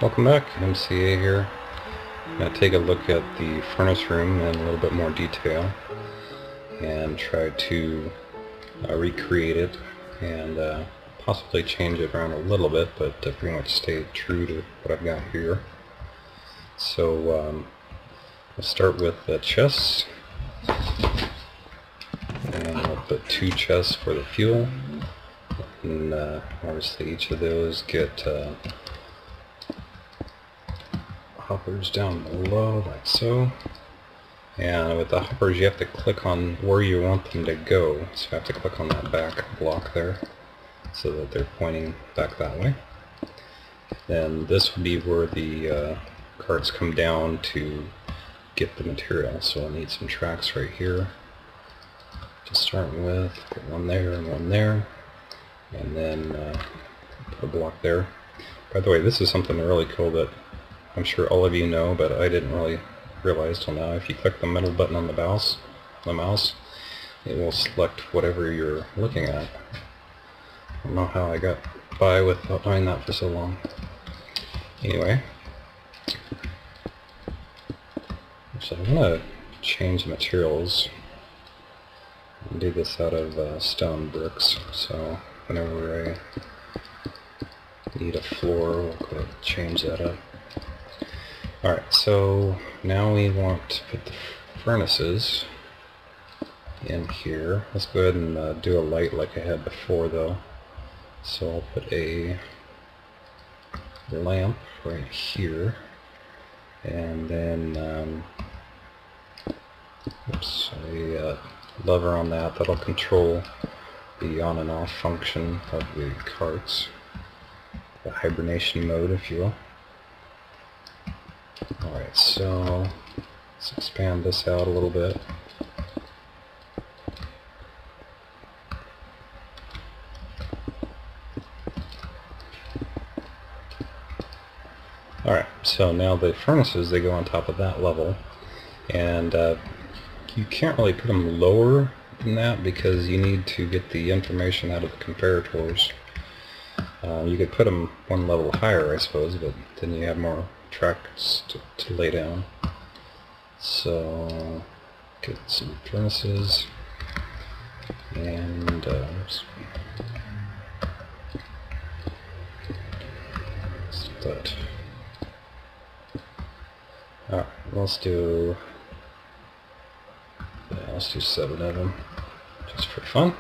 Welcome back, MCA here. I'm going to take a look at the furnace room in a little bit more detail and try to recreate it and possibly change it around a little bit, but pretty much stay true to what I've got here. So we'll start with the chests, and we'll put 2 chests for the fuel, and obviously each of those get hoppers down below, like so. And with the hoppers you have to click on where you want them to go, so you have to click on that back block there so that they're pointing back that way. Then this would be where the carts come down to get the material, so I'll need some tracks right here to start with. Put one there and one there, and then put a block there. By the way, this is something really cool that I'm sure all of you know, but I didn't really realize till now. If you click the middle button on the mouse, it will select whatever you're looking at. I don't know how I got by without knowing that for so long. Anyway, so I'm going to change the materials and do this out of stone bricks. So whenever I need a floor, we'll go ahead and change that up. Alright, so now we want to put the furnaces in here. Let's go ahead and do a light like I had before though. So I'll put a lamp right here, and then a lever on that that'll control the on and off function of the carts, the hibernation mode if you will. Alright, so let's expand this out a little bit. Alright, so now the furnaces, they go on top of that level, and you can't really put them lower than that because you need to get the information out of the comparators. You could put them one level higher, I suppose, but then you have more tracks to lay down. So get some furnaces, and that. Alright, let's do 7 of them just for fun.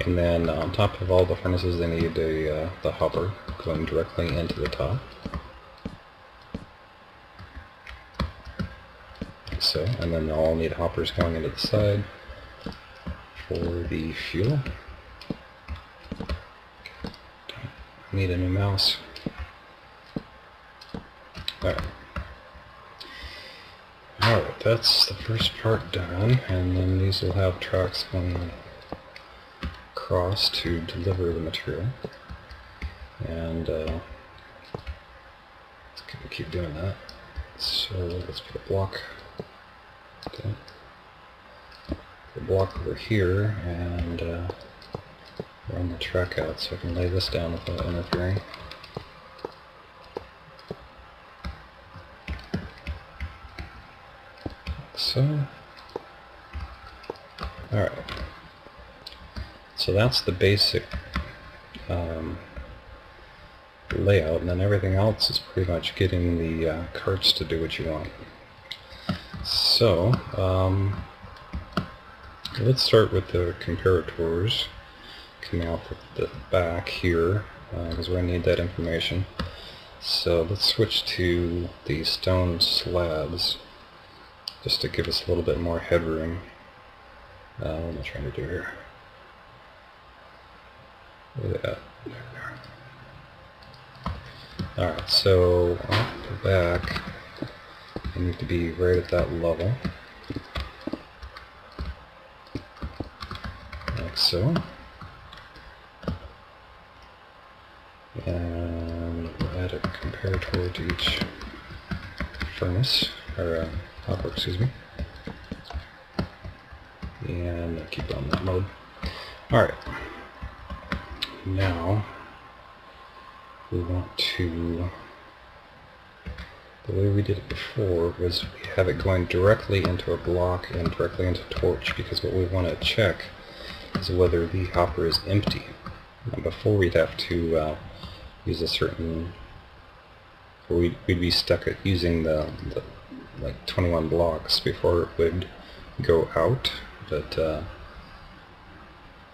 And then on top of all the furnaces, they need the hopper going directly into the top. So, and then they'll all need hoppers going into the side for the fuel. Need a new mouse. Alright, that's the first part done, and then these will have tracks going across to deliver the material. And let's keep doing that. So let's put a block. Okay. The block over here, and run the track out so I can lay this down without interfering. So, alright. So that's the basic layout, and then everything else is pretty much getting the carts to do what you want. So, let's start with the comparators coming out the back here, because we're going to need that information. So let's switch to the stone slabs, just to give us a little bit more headroom. What am I trying to do here? Yeah. Alright, so off the back, I need to be right at that level, like so. And we'll add a comparator to each furnace, or hopper, excuse me. And I'll keep on that mode. Alright. Now we want to The way we did it before was we have it going directly into a block and directly into a torch, because what we want to check is whether the hopper is empty. Now before we'd have to use a certain, or we'd be stuck at using the like 21 blocks before it would go out, but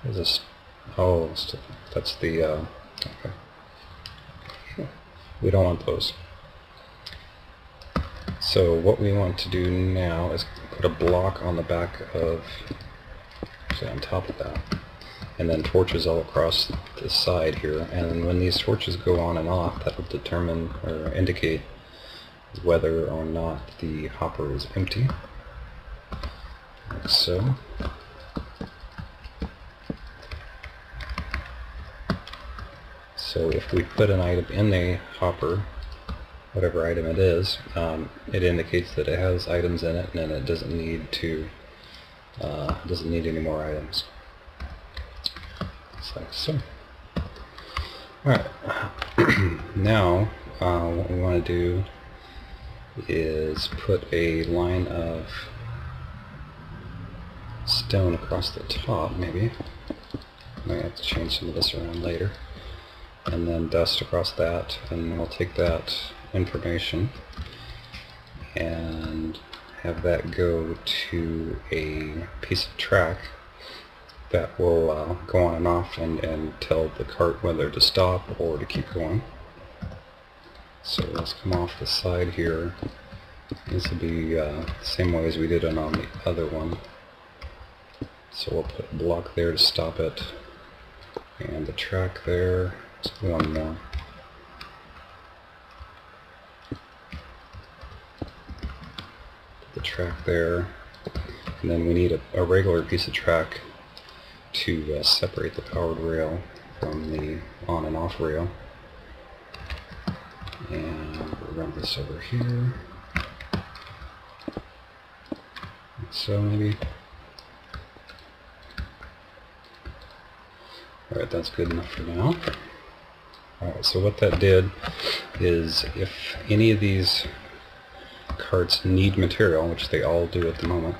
this, oh, that's the, okay. We don't want those. So what we want to do now is put a block on the back of, say on top of that, and then torches all across the side here, and when these torches go on and off, that will determine or indicate whether or not the hopper is empty, like so. So if we put an item in the hopper, whatever item it is, it indicates that it has items in it, and it doesn't need to doesn't need any more items. It's like so. Alright, now what we want to do is put a line of stone across the top, maybe. Might have to change some of this around later. And then dust across that, and we'll take that information and have that go to a piece of track that will go on and off and tell the cart whether to stop or to keep going. So let's come off the side here. This will be the same way as we did it on the other one. So we'll put a block there to stop it, and the track there. Just one more. Put the track there, and then we need a regular piece of track to separate the powered rail from the on and off rail. And we'll run this over here. Like so maybe. Alright, that's good enough for now. Alright, so what that did is if any of these carts need material, which they all do at the moment,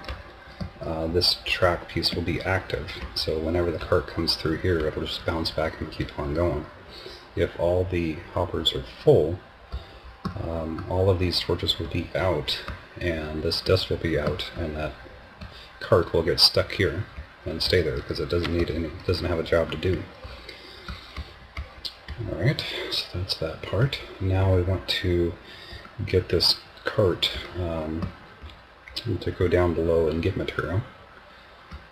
this track piece will be active. So whenever the cart comes through here, it'll just bounce back and keep on going. If all the hoppers are full, all of these torches will be out, and this dust will be out, and that cart will get stuck here and stay there because it doesn't have a job to do. Alright, so that's that part. Now we want to get this cart to go down below and get material.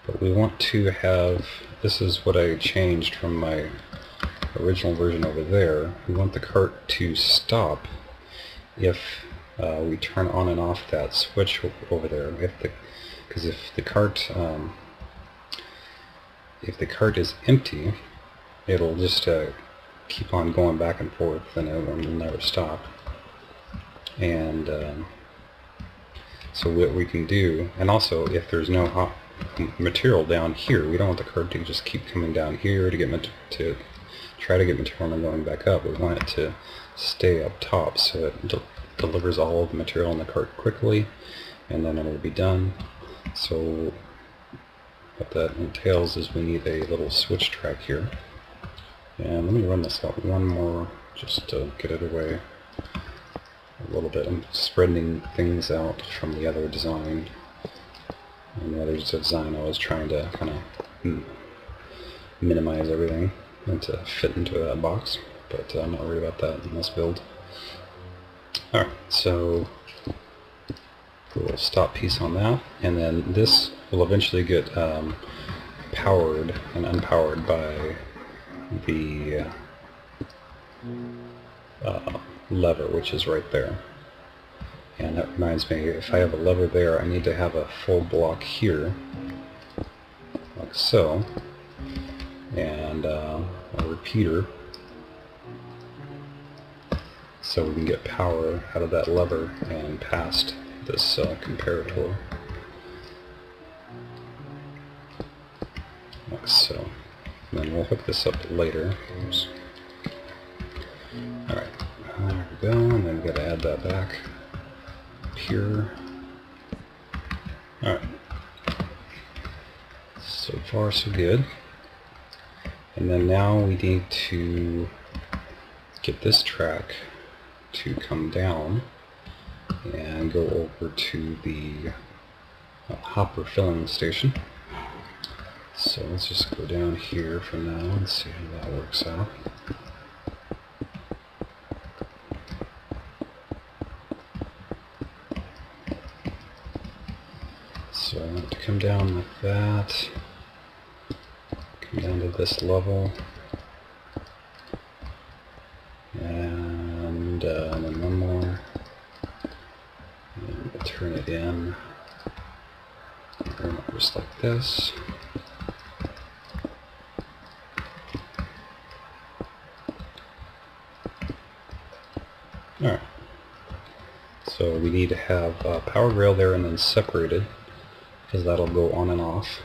But we want to have, this is what I changed from my original version over there, we want the cart to stop if we turn on and off that switch over there. Because if the cart is empty, it'll just keep on going back and forth, and it will never stop. And so what we can do, and also if there's no hot material down here, we don't want the cart to just keep coming down here to try to get material and going back up. We want it to stay up top so it delivers all of the material in the cart quickly, and then it'll be done. So what that entails is we need a little switch track here. And let me run this out one more just to get it away a little bit. I'm spreading things out from the other design. And the other design I was trying to kind of minimize everything and to fit into that box, but I'm not worried about that in this build. Alright, so a little stop piece on that, and then this will eventually get powered and unpowered by the lever, which is right there. And that reminds me, if I have a lever there, I need to have a full block here, like so, and a repeater, so we can get power out of that lever and past this comparator, like so. And then we'll hook this up later. Oops. Alright, there we go, and then we've got to add that back. here. Alright. So far so good. And then now we need to get this track to come down and go over to the hopper filling station. So let's just go down here for now and see how that works out. So I want to come down like that, come down to this level, and then one more, and we'll turn it in, just like this. Alright, so we need to have a powered rail there and then separated, because that'll go on and off,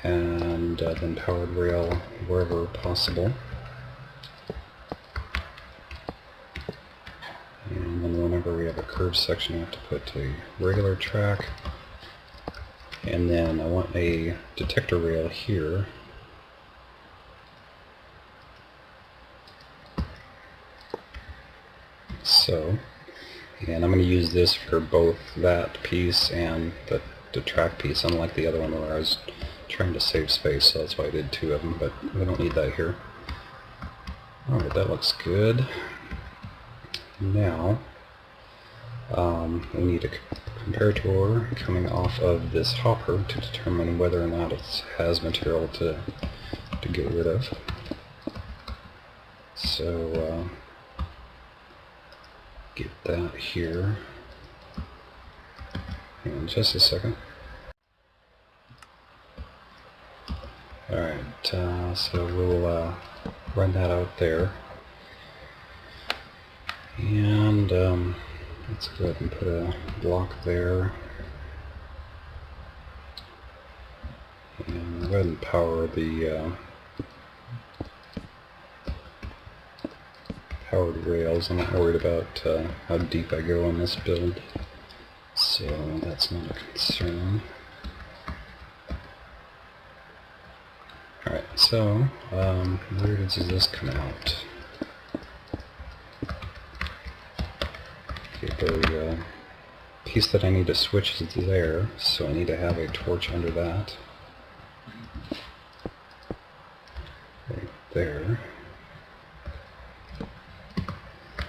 and then powered rail wherever possible, and then whenever we have a curved section we have to put a regular track, and then I want a detector rail here. So, and I'm going to use this for both that piece and the track piece, unlike the other one where I was trying to save space, so that's why I did two of them, but we don't need that here. Alright, that looks good. Now, we need a comparator coming off of this hopper to determine whether or not it has material to get rid of. So, get that here. Hang on just a second. Alright, so we'll run that out there. And let's go ahead and put a block there. And go ahead and power the powered rails. I'm not worried about how deep I go on this build, so that's not a concern. Alright, so where does this come out? Okay, the piece that I need to switch is there, so I need to have a torch under that. Right there.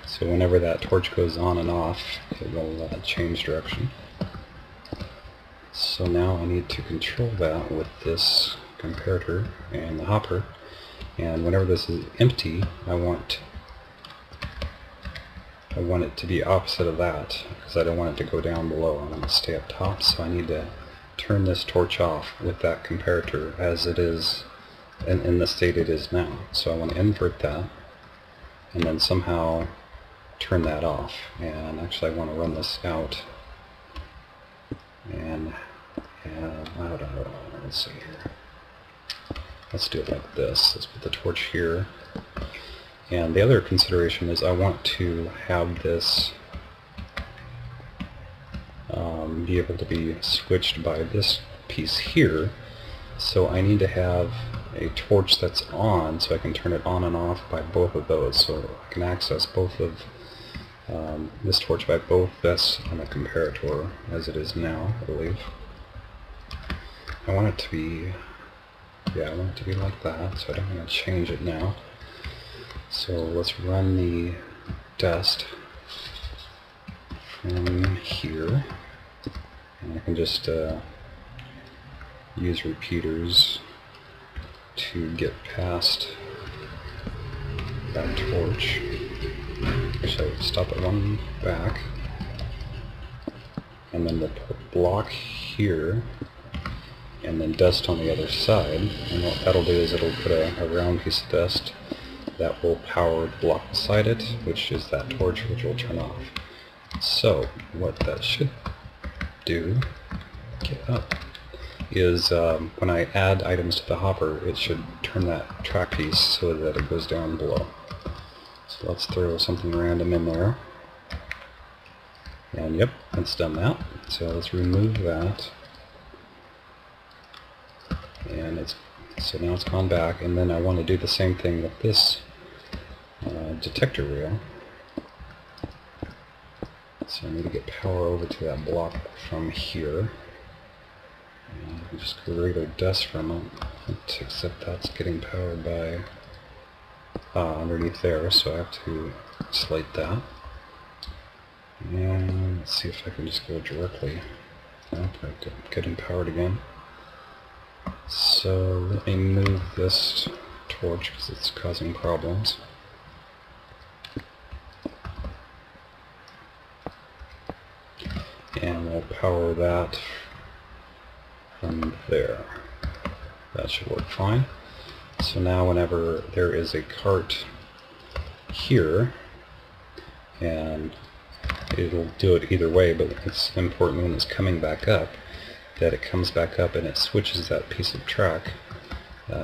So whenever that torch goes on and off, it will change direction. So now I need to control that with this comparator and the hopper, and whenever this is empty, I want it to be opposite of that, because I don't want it to go down below. I want it to stay up top, so I need to turn this torch off with that comparator as it is in the state it is now. So I want to invert that and then somehow turn that off, and actually I want to run this out and let's see here. Let's do it like this. Let's put the torch here. And the other consideration is I want to have this be able to be switched by this piece here. So I need to have a torch that's on so I can turn it on and off by both of those. So I can access both of this torch by both this and the comparator as it is now, I believe. I want it to be, I want it to be like that, so I don't want to change it now. So let's run the dust from here, and I can just use repeaters to get past that torch. Actually, stop at one back, and then we'll put a block here, and then dust on the other side. And what that'll do is it'll put a round piece of dust that will power the block beside it, which is that torch, which will turn off. So what that should do, get up, is when I add items to the hopper, it should turn that track piece so that it goes down below. So let's throw something random in there. And yep, it's done that. So let's remove that. And so now it's gone back, and then I want to do the same thing with this detector rail. So I need to get power over to that block from here. And just go regular dust from it, except that's getting powered by underneath there, so I have to slate that. And let's see if I can just go directly. Nope, I'm getting powered again. So let me move this torch because it's causing problems. And we'll power that from there. That should work fine. So now whenever there is a cart here, and it'll do it either way, but it's important when it's coming back up that it comes back up and it switches that piece of track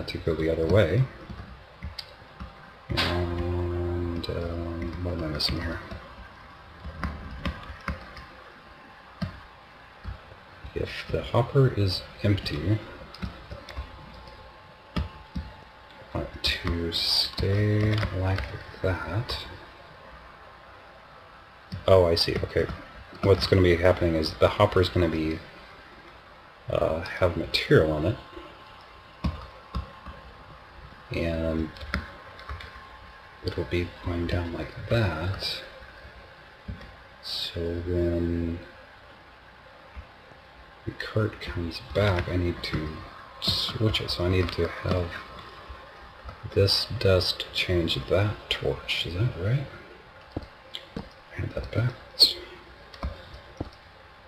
to go the other way. And what am I missing here? If the hopper is empty, I want to stay like that. Oh, I see. Okay. What's going to be happening is the hopper is going to be have material on it, and it will be going down like that. So when the cart comes back, I need to switch it. So I need to have this dust change that torch. Is that right? Hand that backwards.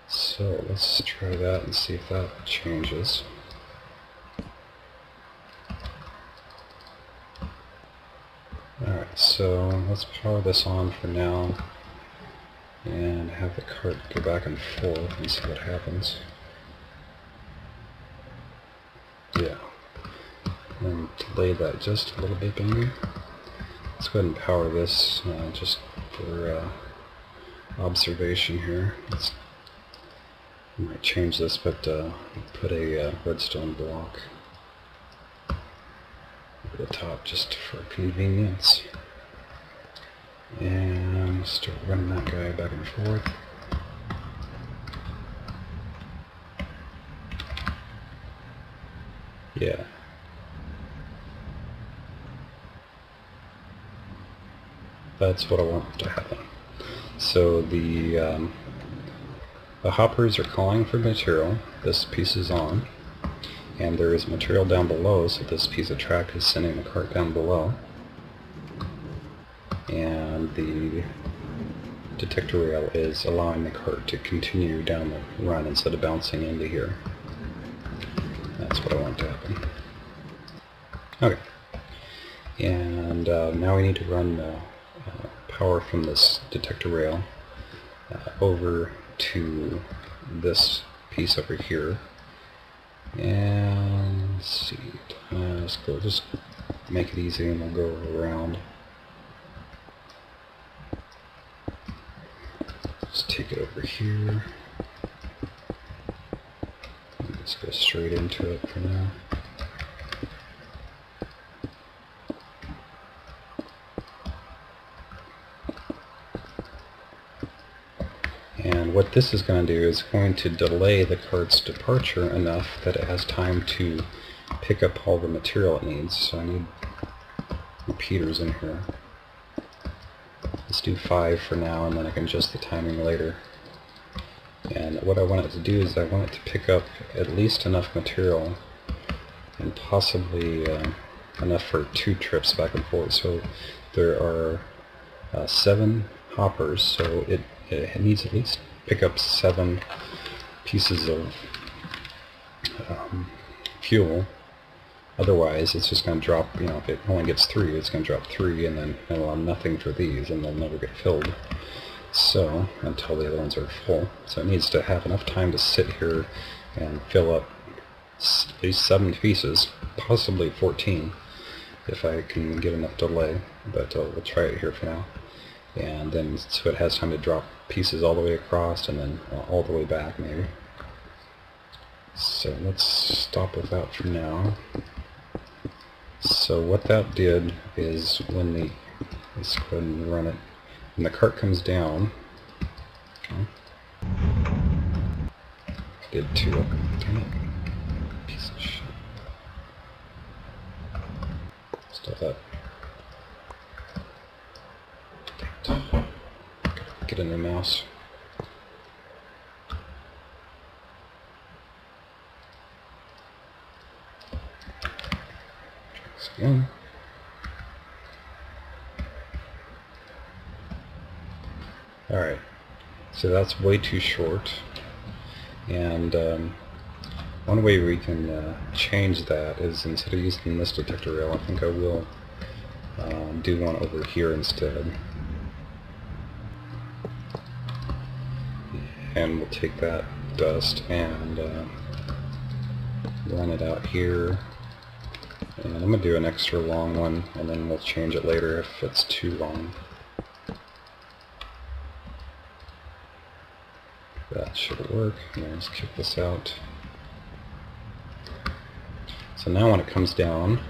So let's try that and see if that changes. Alright, so let's power this on for now and have the cart go back and forth and see what happens. Yeah. And delay that just a little bit maybe. Let's go ahead and power this just for observation here. I might change this, but put a redstone block over the top just for convenience. And start running that guy back and forth. Yeah. That's what I want to happen. So the hoppers are calling for material. This piece is on, and there is material down below, so this piece of track is sending the cart down below. And the detector rail is allowing the cart to continue down the run instead of bouncing into here. That's what I want to happen. Okay. And now we need to run the power from this detector rail over to this piece over here. And let's see. Let's go. Just make it easy, and we'll go around. Just take it over here. Let's go straight into it for now. And what this is going to do is going to delay the cart's departure enough that it has time to pick up all the material it needs. So I need repeaters in here. Let's do 5 for now, and then I can adjust the timing later. And what I want it to do is I want it to pick up at least enough material, and possibly enough for 2 trips back and forth. So there are 7 hoppers, so it needs at least pick up 7 pieces of fuel. Otherwise, it's just going to drop, if it only gets 3, it's going to drop 3, and then it'll have nothing for these, and they'll never get filled. So, until the other ones are full. So it needs to have enough time to sit here and fill up at least 7 pieces, possibly 14, if I can get enough delay, but we'll try it here for now. and then so it has time to drop pieces all the way across and then all the way back maybe. So let's stop with that for now. So what that did is when the, let's go ahead and run it, when the cart comes down, okay, did two up, damn it, piece of shit. Stop that. Get a new mouse. Again. Alright, so that's way too short, and one way we can change that is instead of using this detector rail, I think I will do one over here instead. And we'll take that dust and run it out here. And I'm going to do an extra long one, and then we'll change it later if it's too long. That should work. And let's kick this out. So now when it comes down,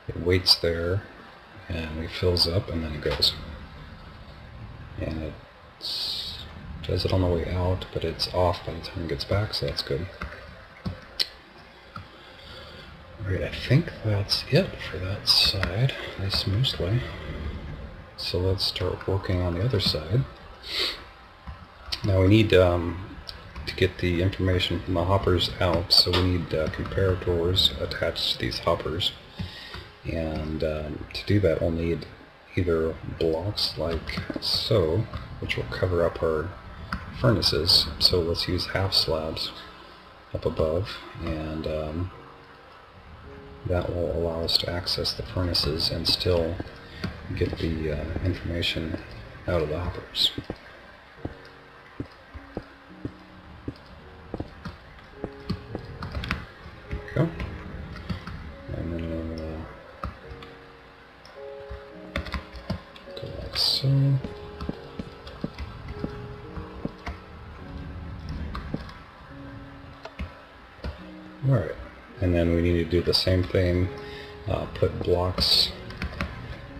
it waits there, and it fills up, and then it goes. And it does it on the way out, but it's off by the time it gets back, so that's good. Alright, I think that's it for that side, at least mostly. So let's start working on the other side. Now we need to get the information from the hoppers out, so we need comparators attached to these hoppers. And to do that we'll need either blocks like so, which will cover up our furnaces. So let's use half slabs up above, and that will allow us to access the furnaces and still get the information out of the hoppers. There we go. And then we'll go like so. Alright. And then we need to do the same thing, put blocks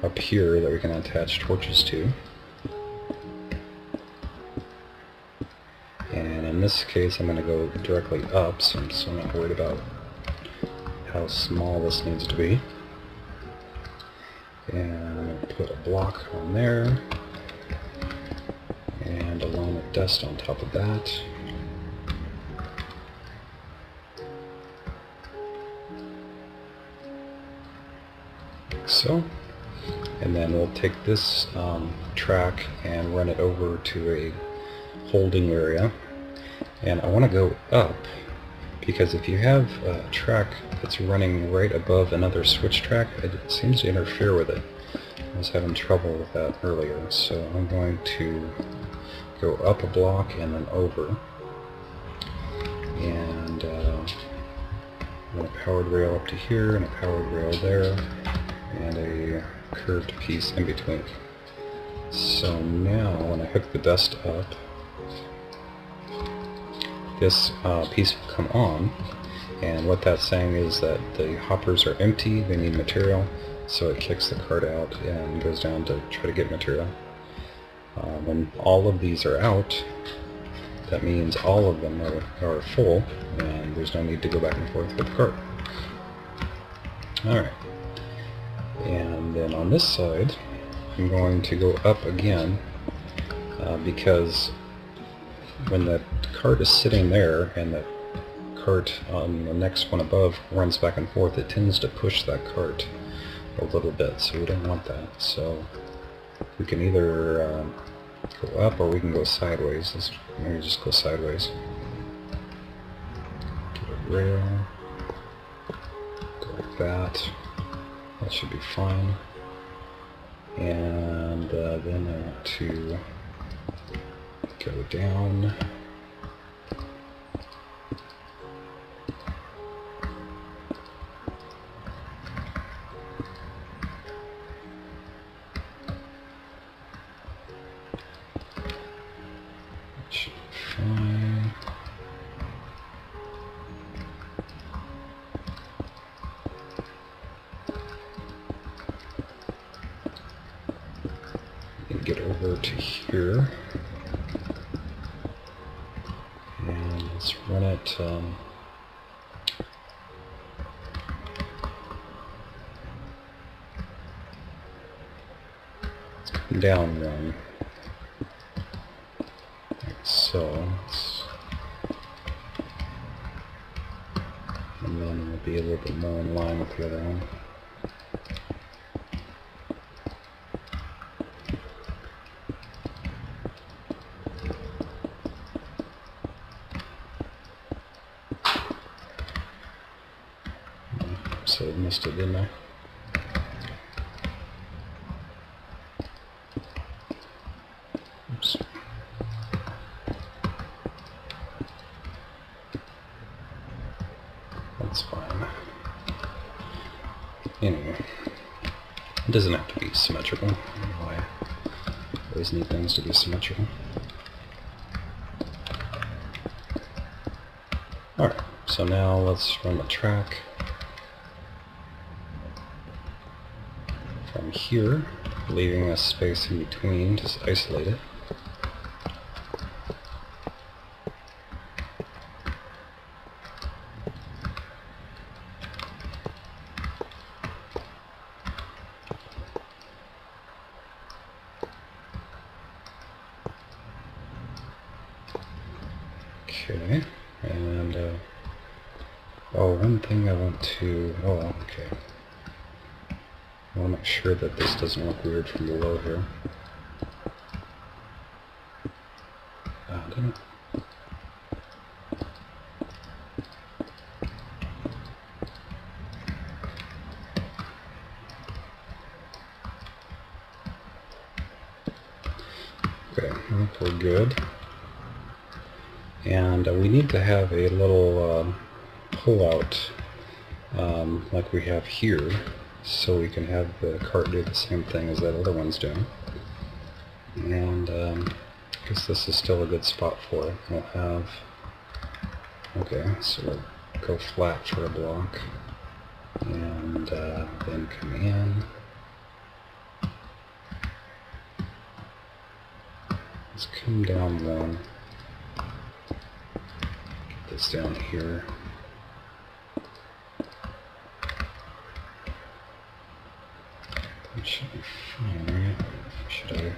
up here that we can attach torches to. And in this case I'm going to go directly up, so I'm not worried about how small this needs to be. And I'm going to put a block on there, and a line of dust on top of that. So, and then we'll take this track and run it over to a holding area. And I want to go up, because if you have a track that's running right above another switch track, it seems to interfere with it. I was having trouble with that earlier, so I'm going to go up a block and then over. And I'm going to powered rail up to here, and a powered rail there, and a curved piece in between. So now when I hook the dust up, this piece will come on, and what that's saying is that the hoppers are empty, they need material, so it kicks the cart out and goes down to try to get material. When all of these are out, that means all of them are full, and there's no need to go back and forth with the cart. Alright. And then on this side, I'm going to go up again, because when the cart is sitting there and the cart on the next one above runs back and forth, it tends to push that cart a little bit, so we don't want that. So we can either go up or we can go sideways. Let's maybe just go sideways. Get a rail, go like that. That should be fine. And then I want to go down. get over to here. And let's run it. Let's come down one. Like so. And then we'll be a little bit more in line with the other one. So I missed it, didn't I? Oops. That's fine. Anyway, it doesn't have to be symmetrical. I don't know why I always need things to be symmetrical. Alright, so now let's run the track from here, leaving a space in between to isolate it. Okay, and oh, one thing I want to, okay. I want to make sure that this doesn't look weird from below here. Didn't it? Okay, I think we're good. And we need to have a little pull-out like we have here, so we can have the cart do the same thing as that other one's doing. And I guess this is still a good spot for it. We'll have, okay, so we'll go flat for a block, and then come in. Let's come down one. Get this down here. That should be fine, right? Should I?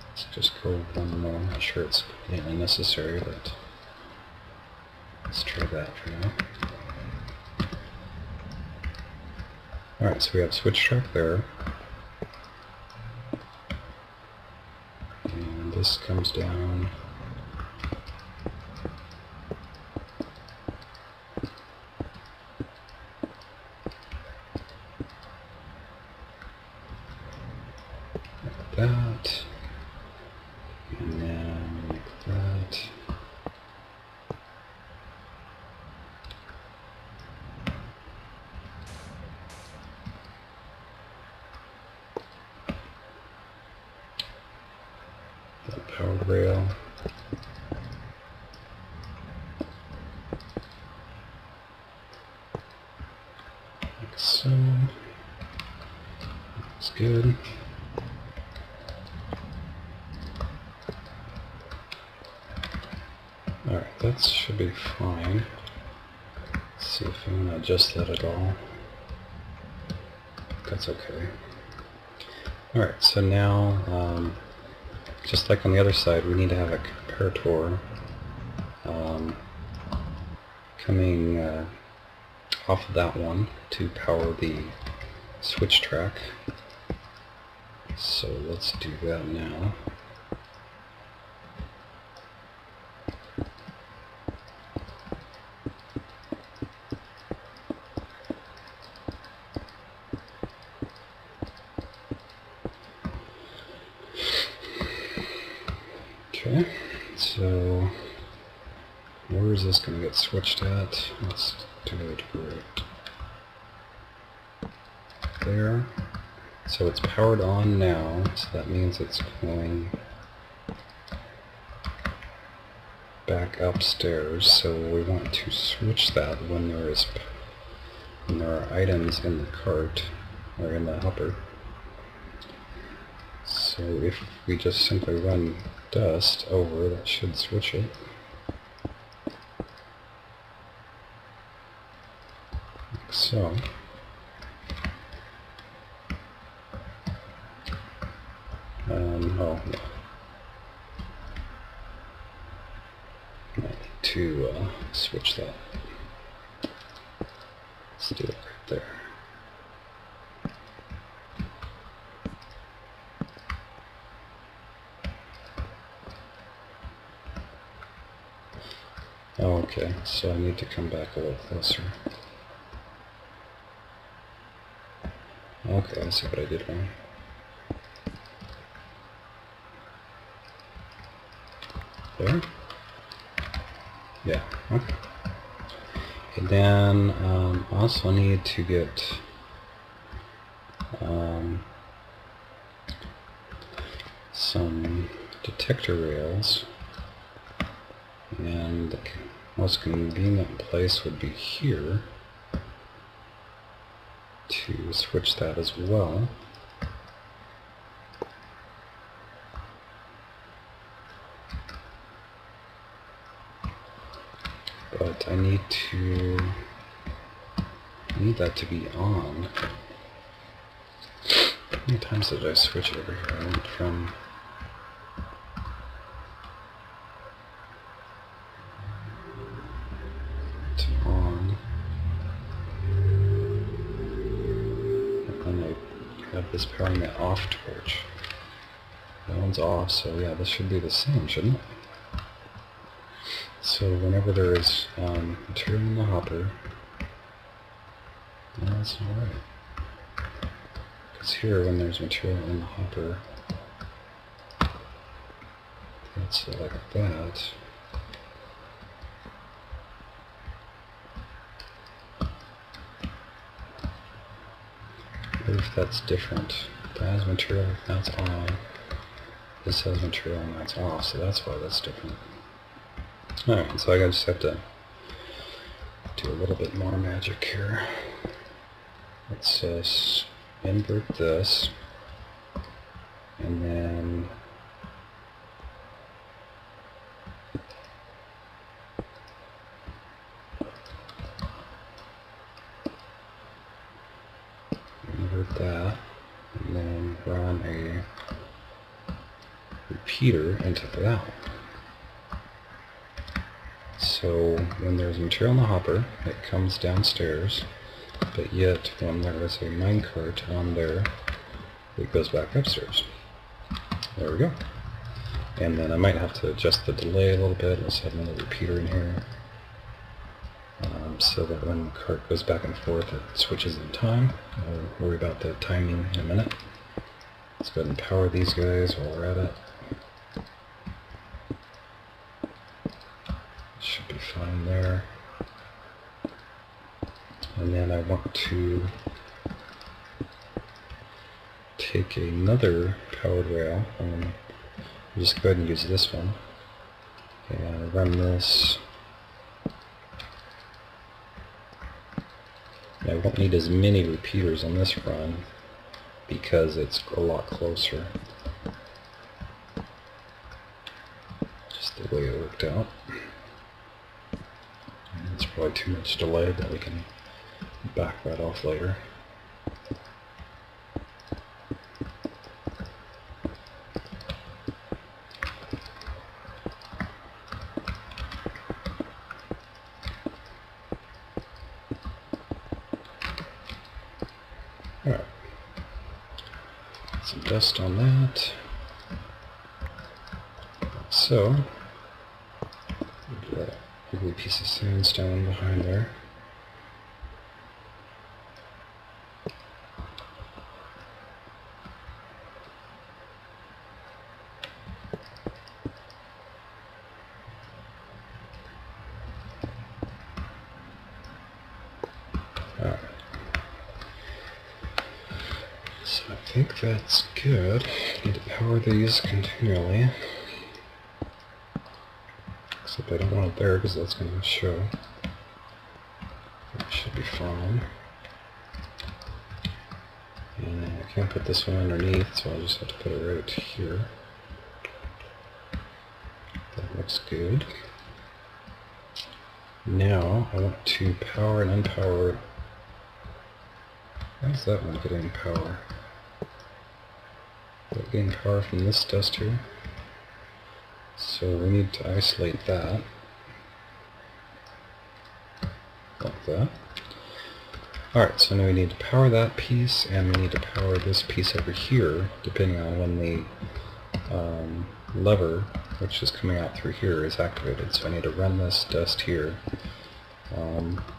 Let's just go one more. I'm not sure it's completely necessary, but let's try that for now. Alright, so we have switch track there. And this comes down. Like that. And then like that. The power rail. Like so. Looks good. Alright, that should be fine. Let's see if I want to adjust that at all. That's okay. Alright, so now, just like on the other side, we need to have a comparator coming off of that one to power the switch track. So let's do that now. Okay, so where is this going to get switched at? Let's do it right there. So it's powered on now, so that means it's going back upstairs. So we want to switch that when there are items in the cart or in the hopper. So if we just simply run dust over, that should switch it. Like so. Oh, yeah. I need to switch that. Let's do it right there. Oh, okay, so I need to come back a little closer. Okay, I see what I did wrong. There? Yeah, okay. And then I also need to get some detector rails, and the most convenient place would be here to switch that as well. But I need that to be on. How many times did I switch it over here? I went from to on, and then I have this powering the off torch. That one's off, so yeah, this should be the same, shouldn't it? So whenever there is material in the hopper, no, that's not right. Because here, when there's material in the hopper, it's like that. What if that's different? That has material, that's on. This has material and that's off, so that's why that's different. Alright, so I just have to do a little bit more magic here. Let's invert this, and then invert that, and then run a repeater into that. So when there's material in the hopper, it comes downstairs, but yet when there is a minecart on there, it goes back upstairs. There we go. And then I might have to adjust the delay a little bit. Let's have another repeater in here, so that when the cart goes back and forth, it switches in time. I'll worry about the timing in a minute. Let's go ahead and power these guys while we're at it. Should be fine there. And then I want to take another powered rail, and just go ahead and use this one, and run this. I won't need as many repeaters on this run because it's a lot closer. Just the way it worked out. It's probably too much delay, but we can back that off later. Alright. Some dust on that. So, that ugly piece of sandstone behind there. Alright. So I think that's good. Need to power these continually. Except I don't want it there because that's going to show. That should be fine. And then I Can't put this one underneath, so I'll just have to put it right here. That looks good. Now I want to power and unpower. Why is that one getting power? Is that getting power from this dust here? So we need to isolate that. Like that. Alright, so now we need to power that piece, and we need to power this piece over here, depending on when the lever, which is coming out through here, is activated. So I need to run this dust here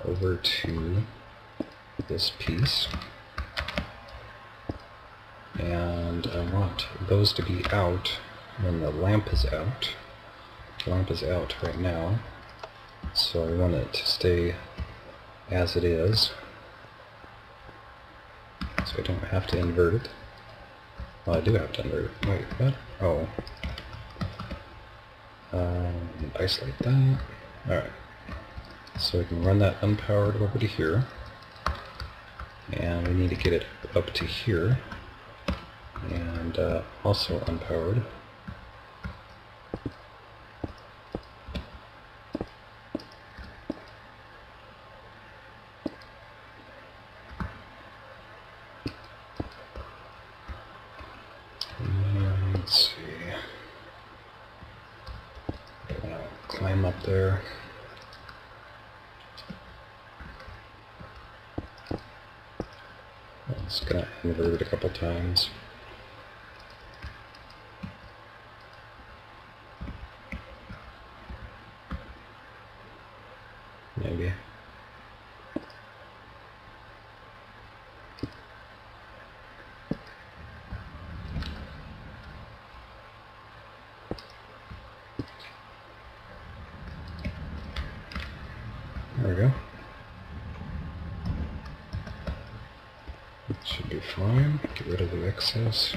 over to this piece, and I want those to be out when the lamp is out. The lamp is out right now, so I want it to stay as it is, so I don't have to invert it. Well, I do have to invert it. Wait, what? Oh. Isolate that. Alright. So we can run that unpowered over to here. And we need to get it up to here. And also unpowered. Let's see. I'm gonna climb up there. I'm just gonna invert it a couple times. Maybe. There we go. That should be fine. Get rid of the excess.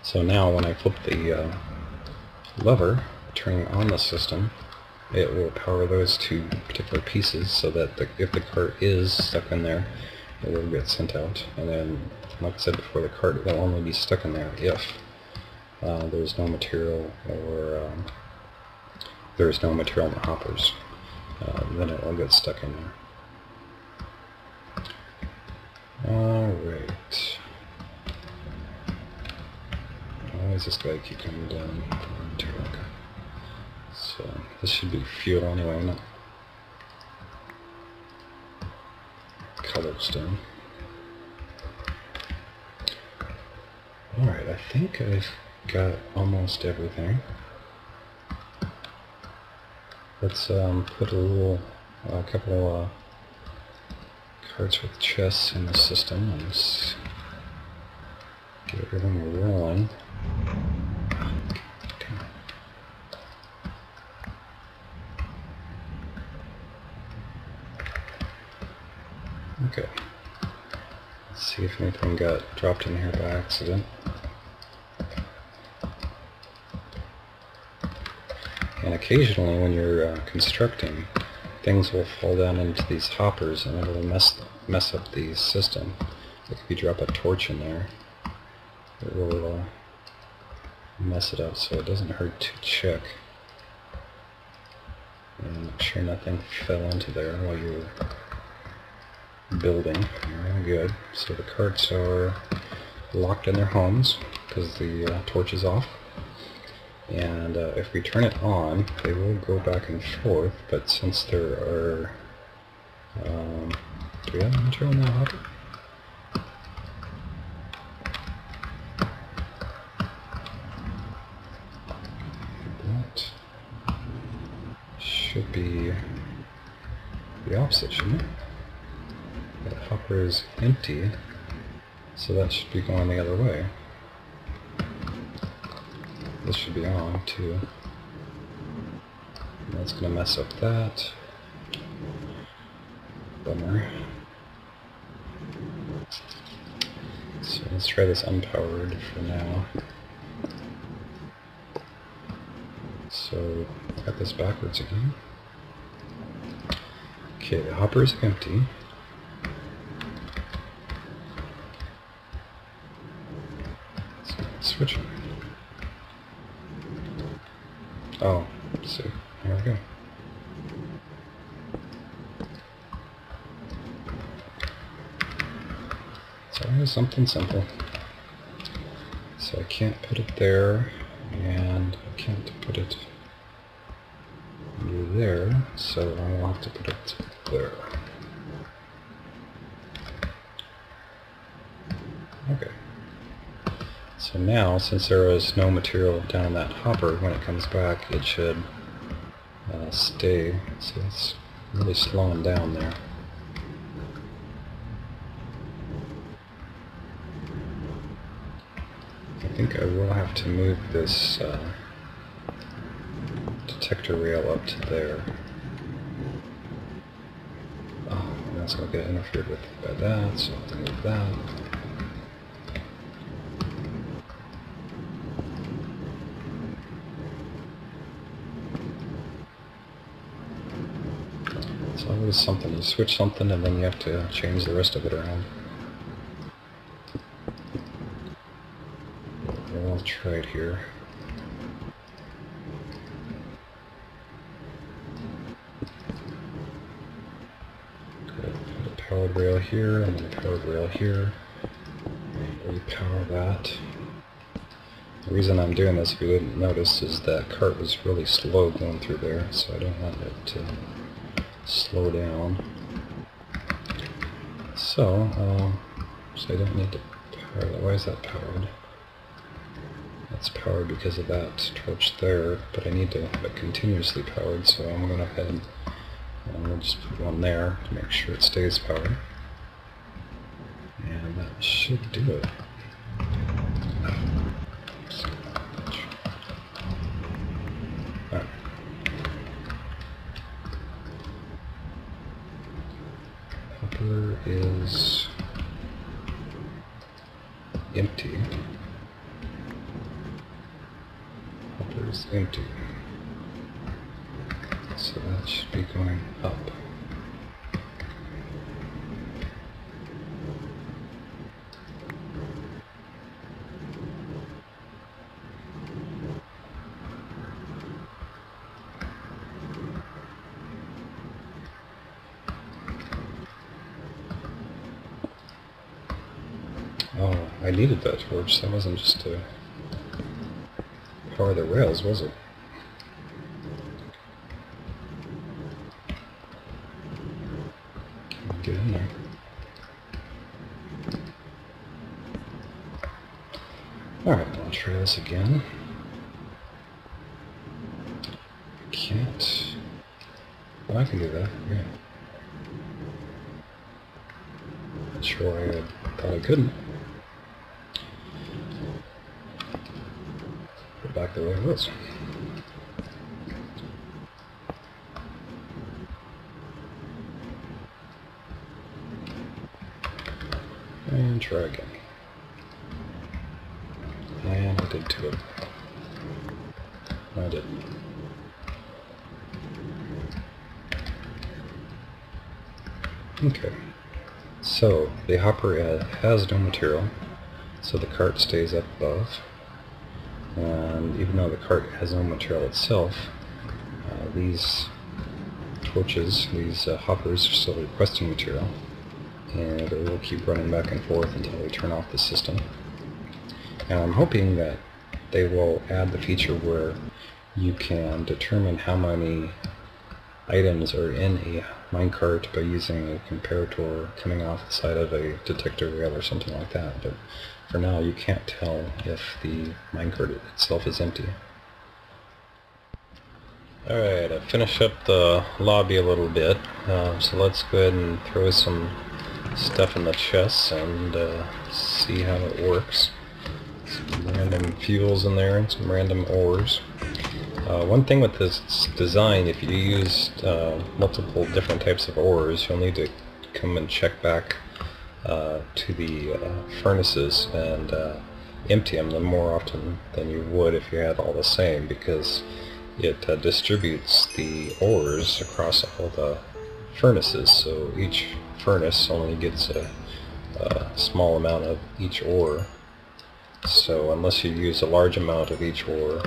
So now when I flip the lever, turning on the system, it will power those two particular pieces so that if the cart is stuck in there, it will get sent out. And then, like I said before, the cart will only be stuck in there if there's no material or there's no material in the hoppers. Then it will get stuck in there. Alright. Why does this guy keep coming down? So this should be fuel anyway, not cobblestone. Alright, I think I've got almost everything. Let's put a couple carts with chests in the system and just get everything rolling. Okay. Let's see if anything got dropped in here by accident. And occasionally when you're constructing, things will fall down into these hoppers and it'll mess up the system. Like if you drop a torch in there, it will mess it up, so it doesn't hurt to check. And make sure nothing fell into there while you're building. Very good. So the carts are locked in their homes because the torch is off. And if we turn it on, they will go back and forth, but since there are... do we have material in that hopper? That should be the opposite, shouldn't it? That hopper is empty, so that should be going the other way. This should be on too. And that's going to mess up that. Bummer. So let's try this unpowered for now. So got this backwards again. Okay, the hopper is empty. switch? Oh, let's see. There we go. So it was something simple. So I can't put it there, and I can't put it under there, so I will have to put it there. Okay. So now, since there is no material down in that hopper, when it comes back, it should stay. So it's really slowing down there. I think I will have to move this detector rail up to there. Oh, and that's going to get interfered with by that, so I'll have to move that. It's always something. You switch something and then you have to change the rest of it around. I'll try it here. Put a powered rail here and then a powered rail here. Repower that. The reason I'm doing this, if you didn't notice, is that cart was really slow going through there, so I don't want it to slow down. So I don't need to power that. Why is that powered? That's powered because of that torch there, but I need to have it continuously powered, so I'm going to head and we'll just put one there to make sure it stays powered. And that should do it. Alright. Hopper is empty. Hopper is empty. So that should be going up. Oh, I needed that torch. That wasn't just to power the rails, was it? Get in there. Alright, I'll try this again. Can't. Well, I can do that, yeah. Not sure why I thought I couldn't. Put it back the way it was. And try again. And I did to it. I didn't. Okay. So the hopper has no material, so the cart stays up above. And even though the cart has no material itself, these torches, these hoppers, are still requesting material. And it will keep running back and forth until we turn off the system. And I'm hoping that they will add the feature where you can determine how many items are in a minecart by using a comparator coming off the side of a detector rail or something like that. But for now, you can't tell if the minecart itself is empty. Alright, I finished up the lobby a little bit, so let's go ahead and throw some stuff in the chests and see how it works. Some random fuels in there and some random ores. One thing with this design, if you use multiple different types of ores, you'll need to come and check back to the furnaces and empty them more often than you would if you had all the same, because it distributes the ores across all the furnaces, so each furnace only gets a small amount of each ore. So unless you use a large amount of each ore,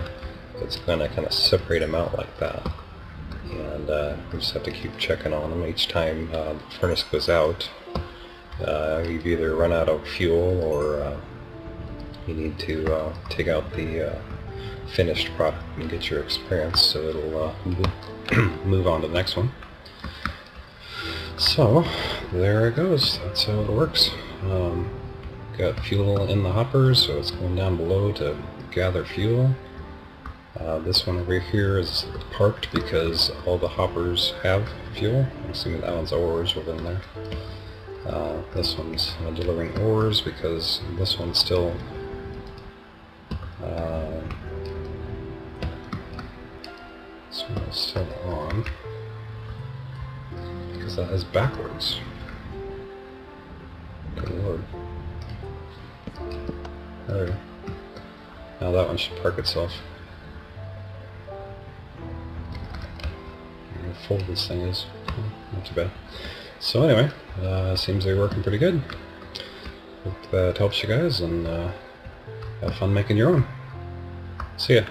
it's going to kind of separate them out like that. And you just have to keep checking on them each time the furnace goes out. You've either run out of fuel or you need to take out the finished product and get your experience, so it'll move on to the next one. So there it goes. That's how it works. Got fuel in the hoppers, so it's going down below to gather fuel. This one over here is parked because all the hoppers have fuel. I'm assuming that one's ores within there. This one's delivering ores because this one's still on because that is backwards. Good lord. There we go. Now that one should park itself. How full this thing is. Not too bad. So anyway, seems to be working pretty good. Hope that helps you guys, and have fun making your own. See ya.